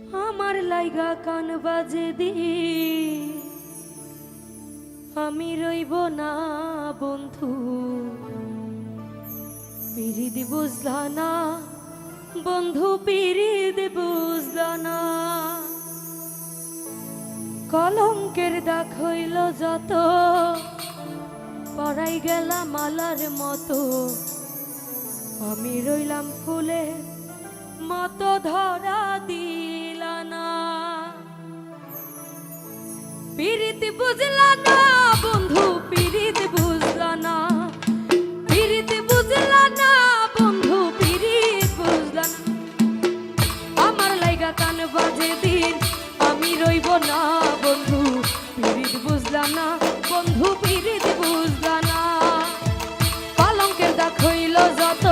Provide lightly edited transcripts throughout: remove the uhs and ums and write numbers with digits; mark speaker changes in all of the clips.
Speaker 1: আমার লাইগা কান বাজে দি আমি রইব না বন্ধু পিরিত বুঝলা না বন্ধু পিরিত বুঝলা না কলঙ্কের দাগ হইল যত পড়াই গেলাম মালার মতো আমি রইলাম ফুলের মতো ধরা দিলা না পিরিত বুঝলা না বন্ধু পিরিত বুঝলা না পিরিত বুঝলা না বন্ধু পিরিত বুঝলা না আমার লাইগা কান বাজে দিন আমি রইব না বন্ধু পিরিত বুঝলা না বন্ধু পিরিত বুঝলা না কলঙ্কের দাগ হইল যত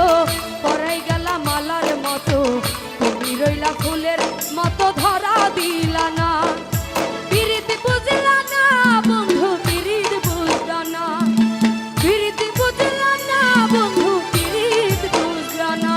Speaker 1: পরাই গেলাম মালার মতো তুমি রইলা ফুলের মতো ধরা দিলা না পিরিত বুঝলা না বন্ধু পিরিত বুঝলা না পিরিত বুঝলা না বন্ধু পিরিত বুঝলা না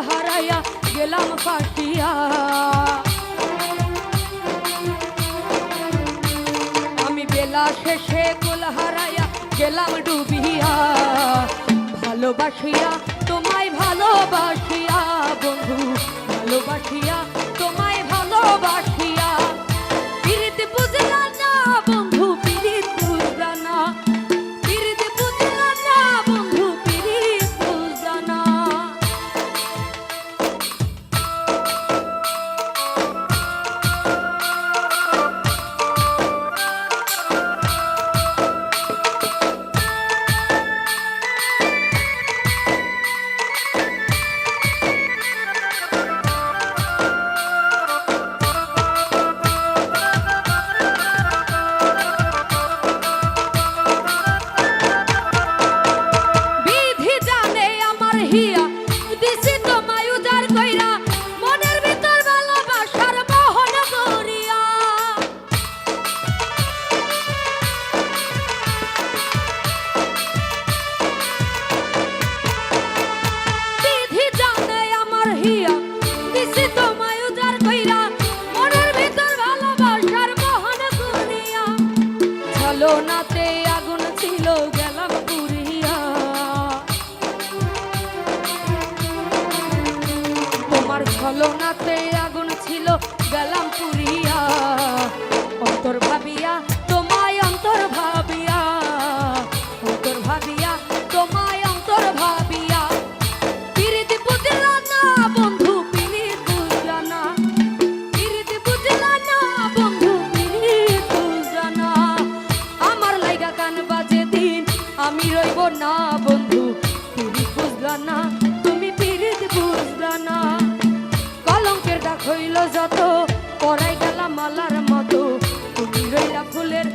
Speaker 1: হারাইয়া গেলাম ফাটিয়া আমি বেলা শেষে কুল হারাইয়া গেলাম ডুবিয়া ভালোবাসিয়া তোমায় ভালোবাসিয়া বন্ধু ভালোবাসিয়া তোমায় ভালোবাসিয়া পিরিত বুঝলা না বন্ধু পিরিত বুঝলা না পিরিত বুঝলা না বন্ধু পিরিত বুঝলা না ছলনাতে আগুন ছিল গেলাম পুরিয়া তোমার ছলনাতে আগুন ছিল গেলাম পুরিয়া অন্তর ভাবিয়া তোমায় অন্তর ভাবিয়া অন্তর ভাবিয়া তোমায় অন্তর ভাবিয়া পিরিত বুঝলা না বন্ধু পিরিত বুঝলা না পিরিত বুঝলা না বন্ধু পিরিত বুঝলা না কান বাজে দিন আমি রইব না বন্ধু পিরিত বুঝলা না তুমি পিরিত বুঝলা না কলঙ্কের দাগ হইল যত পরাই গেলাম মালার মতো তুমি রইলা ফুলের